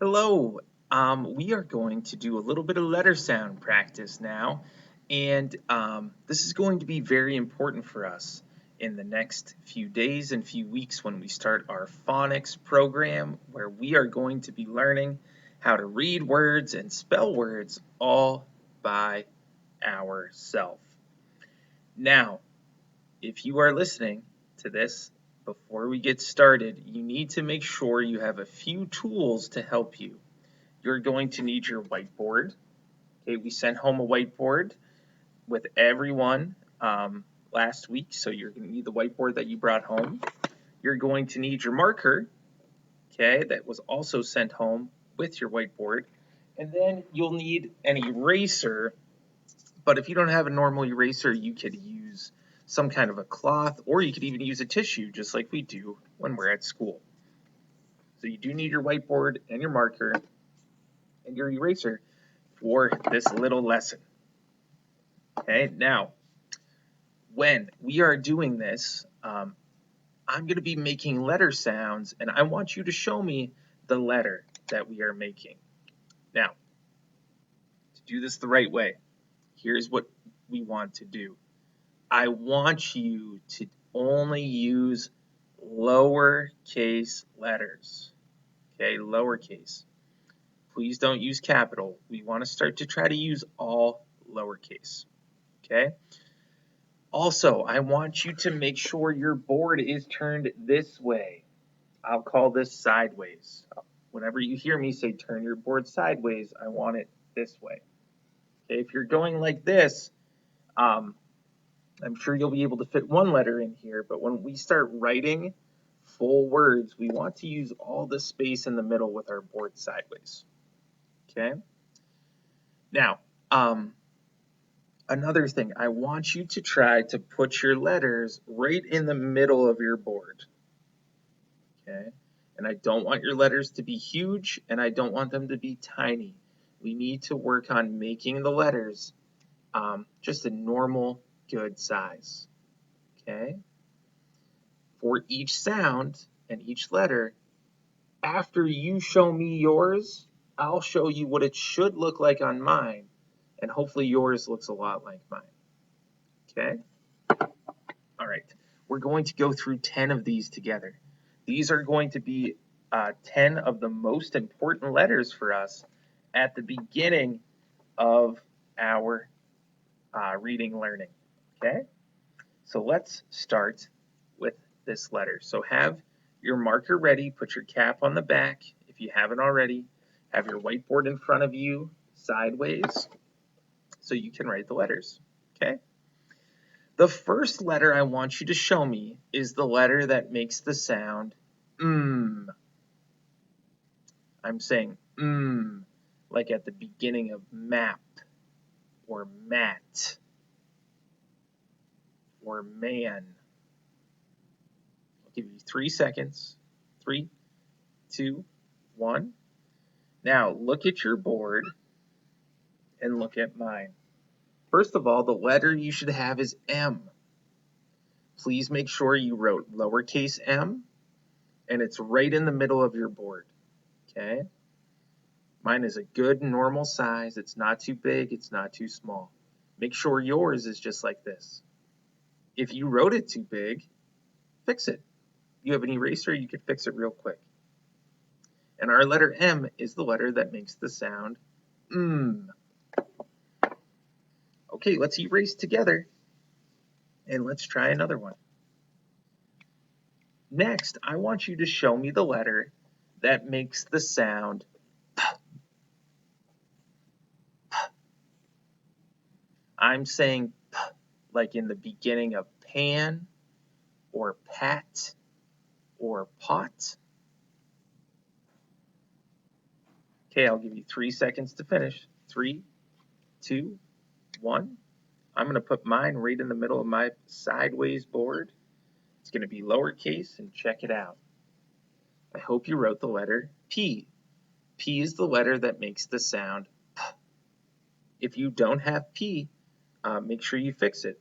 Hello. We are going to do a little bit of letter sound practice now, and this is going to be very important for us in the next few days and few weeks when we start our phonics program, where we are going to be learning how to read words and spell words all by ourselves. Now, if you are listening to this before we get started, you need to make sure you have a few tools to help you. You're going to need your whiteboard. Okay, we sent home a whiteboard with everyone last week, so you're going to need the whiteboard that you brought home. You're going to need your marker, okay, that was also sent home with your whiteboard. And then you'll need an eraser, but if you don't have a normal eraser, you could use some kind of a cloth, or you could even use a tissue, just like we do when we're at school. So you do need your whiteboard and your marker and your eraser for this little lesson. Okay, now when we are doing this, I'm going to be making letter sounds, and I want you to show me the letter that we are making. Now, to do this the right way, here's what we want to do. I want you to only use lowercase letters. Okay, lowercase. Please don't use capital. We want to start to try to use all lowercase. Okay? Also, I want you to make sure your board is turned this way. I'll call this sideways. Whenever you hear me say turn your board sideways, I want it this way. Okay, if you're going like this, I'm sure you'll be able to fit one letter in here, but when we start writing full words, we want to use all the space in the middle with our board sideways. Okay? Now, another thing, I want you to try to put your letters right in the middle of your board. Okay? And I don't want your letters to be huge, and I don't want them to be tiny. We need to work on making the letters just a normal, good size. Okay? For each sound and each letter, after you show me yours, I'll show you what it should look like on mine, and hopefully yours looks a lot like mine. Okay? All right. We're going to go through 10 of these together. These are going to be 10 of the most important letters for us at the beginning of our reading learning. Okay? So let's start with this letter. So have your marker ready, put your cap on the back if you haven't already. Have your whiteboard in front of you sideways so you can write the letters. Okay? The first letter I want you to show me is the letter that makes the sound mm. I'm saying like at the beginning of map or mat or man. I'll give you 3 seconds. 3, 2, 1. Now look at your board and look at mine. First of all, the letter you should have is M. Please make sure you wrote lowercase m and it's right in the middle of your board. Okay? Mine is a good normal size. It's not too big, it's not too small. Make sure yours is just like this. If you wrote it too big, fix it. If you have an eraser, you can fix it real quick. And our letter M is the letter that makes the sound mm. Okay, let's erase together and let's try another one. Next, I want you to show me the letter that makes the sound P. P. I'm saying P like in the beginning of pan or pat or pot. Okay, I'll give you 3 seconds to finish. 3, 2, 1. I'm going to put mine right in the middle of my sideways board. It's going to be lowercase, and check it out. I hope you wrote the letter P. P is the letter that makes the sound P. If you don't have P, make sure you fix it.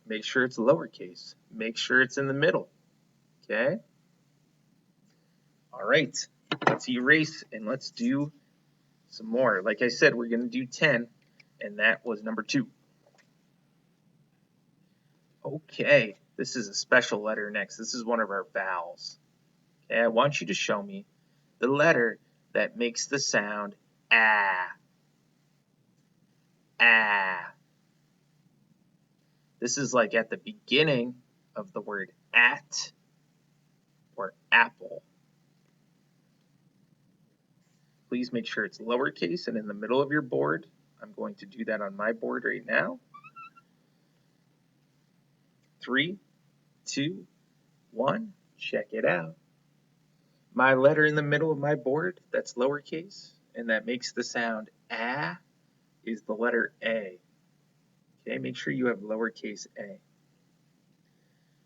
Make sure it's lowercase. Make sure it's in the middle. Okay? All right. Let's erase and let's do some more. Like I said, we're going to do 10, and that was number 2. Okay, this is a special letter next. This is one of our vowels. Okay, I want you to show me the letter that makes the sound ah. Ah. This is like at the beginning of the word at or apple. Please make sure it's lowercase and in the middle of your board. I'm going to do that on my board right now. 3, 2, 1, check it out. My letter in the middle of my board, that's lowercase, and that makes the sound ah, is the letter A. Okay, make sure you have lowercase a.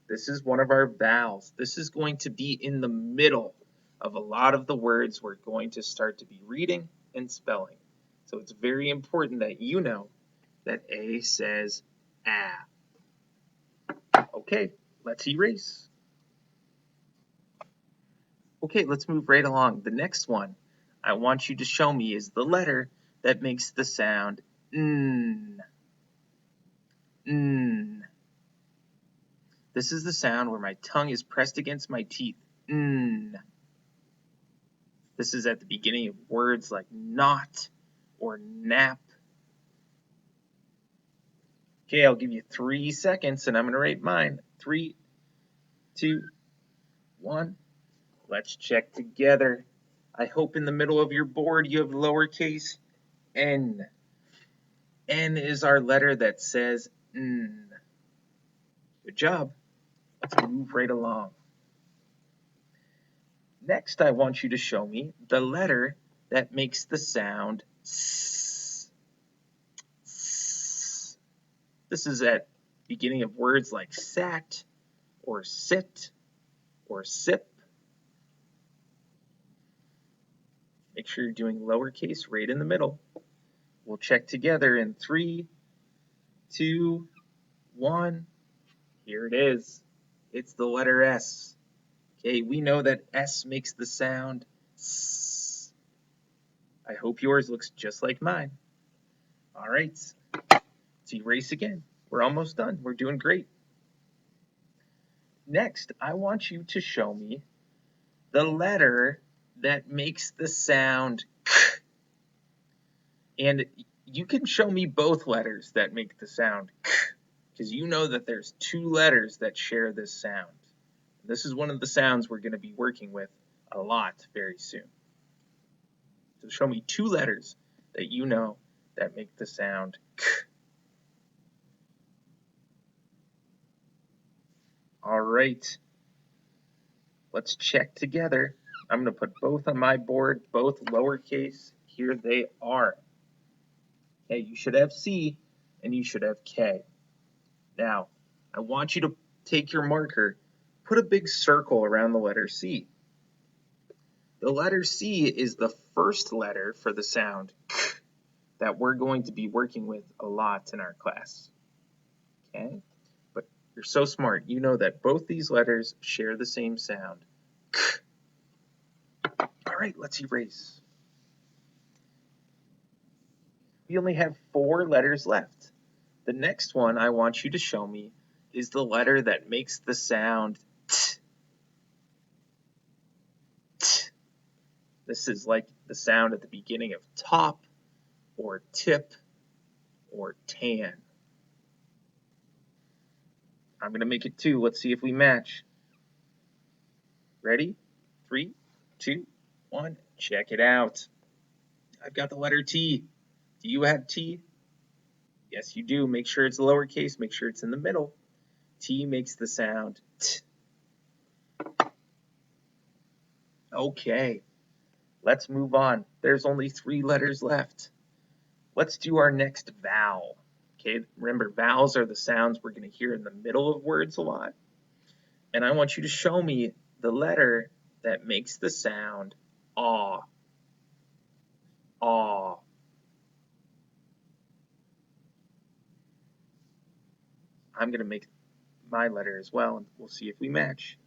This is one of our vowels. This is going to be in the middle of a lot of the words we're going to start to be reading and spelling. So it's very important that you know that A says ah. Okay, let's erase. Okay, let's move right along. The next one I want you to show me is the letter that makes the sound n. N. This is the sound where my tongue is pressed against my teeth. N. This is at the beginning of words like not or nap. Okay, I'll give you 3 seconds and I'm going to rate mine. 3, 2, 1. Let's check together. I hope in the middle of your board you have lowercase n. N is our letter that says n. Good job. Let's move right along. Next, I want you to show me the letter that makes the sound s. S. This is at beginning of words like sat or sit or sip. Make sure you're doing lowercase right in the middle. We'll check together in 3, 2, 1. Here it is. It's the letter S. Okay, we know that S makes the sound S. I hope yours looks just like mine. All right, let's erase again. We're almost done. We're doing great. Next, I want you to show me the letter that makes the sound K. And you can show me both letters that make the sound K, because you know that there's 2 letters that share this sound. This is one of the sounds we're going to be working with a lot very soon. So show me 2 letters that you know that make the sound K. All right. Let's check together. I'm going to put both on my board, both lowercase. Here they are. Okay, you should have C and you should have K. Now, I want you to take your marker, put a big circle around the letter C. The letter C is the first letter for the sound K that we're going to be working with a lot in our class. Okay? But you're so smart, you know that both these letters share the same sound. K. All right, let's erase. We only have 4 letters left. The next one I want you to show me is the letter that makes the sound T. T. This is like the sound at the beginning of top or tip or tan. I'm going to make it 2. Let's see if we match. Ready? 3, 2, 1. Check it out. I've got the letter T. Do you have T? Yes, you do. Make sure it's lowercase. Make sure it's in the middle. T makes the sound T. Okay. Let's move on. There's only 3 letters left. Let's do our next vowel. Okay, remember vowels are the sounds we're going to hear in the middle of words a lot. And I want you to show me the letter that makes the sound aw. Aw. I'm going to make my letter as well, and we'll see if we match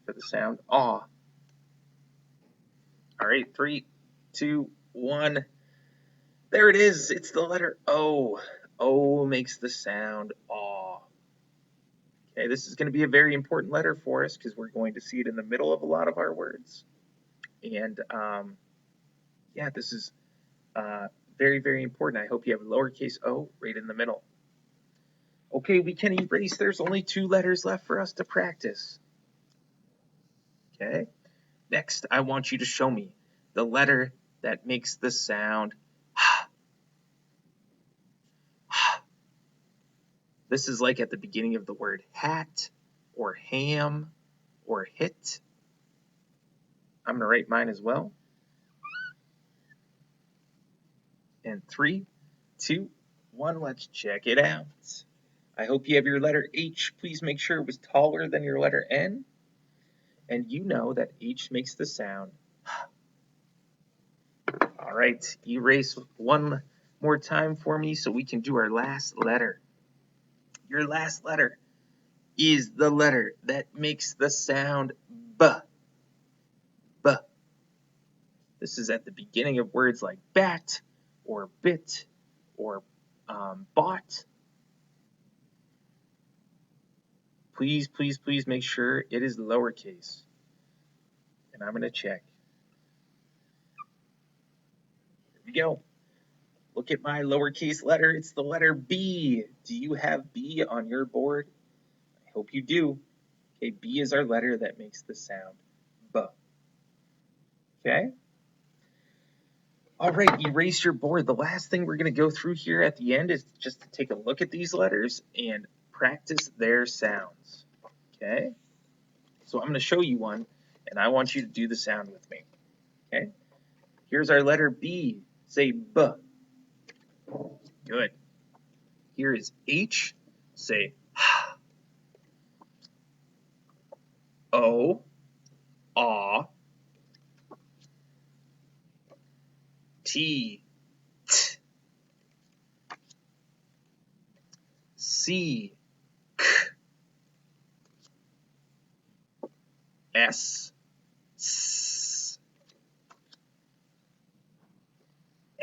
for the sound aw. All right, 3, 2, 1. There it is. It's the letter O. O makes the sound aw. Okay, this is going to be a very important letter for us because we're going to see it in the middle of a lot of our words. And yeah, this is very, very important. I hope you have lowercase o right in the middle. Okay, we can erase. There's only 2 letters left for us to practice. Okay, next I want you to show me the letter that makes the sound h. This is like at the beginning of the word hat or ham or hit. I'm going to write mine as well. And 3, 2, 1, let's check it out. I hope you have your letter H. Please make sure it was taller than your letter N. And you know that H makes the sound. All right, erase one more time for me so we can do our last letter. Your last letter is the letter that makes the sound B. B. This is at the beginning of words like bat or bit or bought. Please, please, please make sure it is lowercase. And I'm going to check. Here we go. Look at my lowercase letter. It's the letter B. Do you have B on your board? I hope you do. Okay, B is our letter that makes the sound B. Okay? All right, erase your board. The last thing we're going to go through here at the end is just to take a look at these letters and practice their sounds. Okay? So I'm going to show you one, and I want you to do the sound with me. Okay? Here's our letter B. Say B. Good. Here is H. Say H. O. Aw. T. T. C. K. S. S.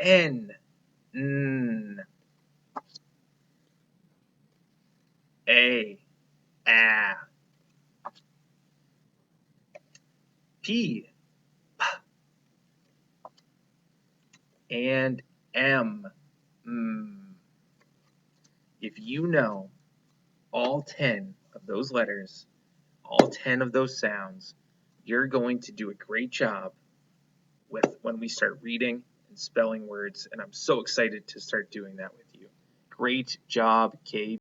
N. N. A. A. P. P. And M. M. If you know all 10 of those letters, all 10 of those sounds, you're going to do a great job with when we start reading and spelling words, and I'm so excited to start doing that with you. Great job, Kate.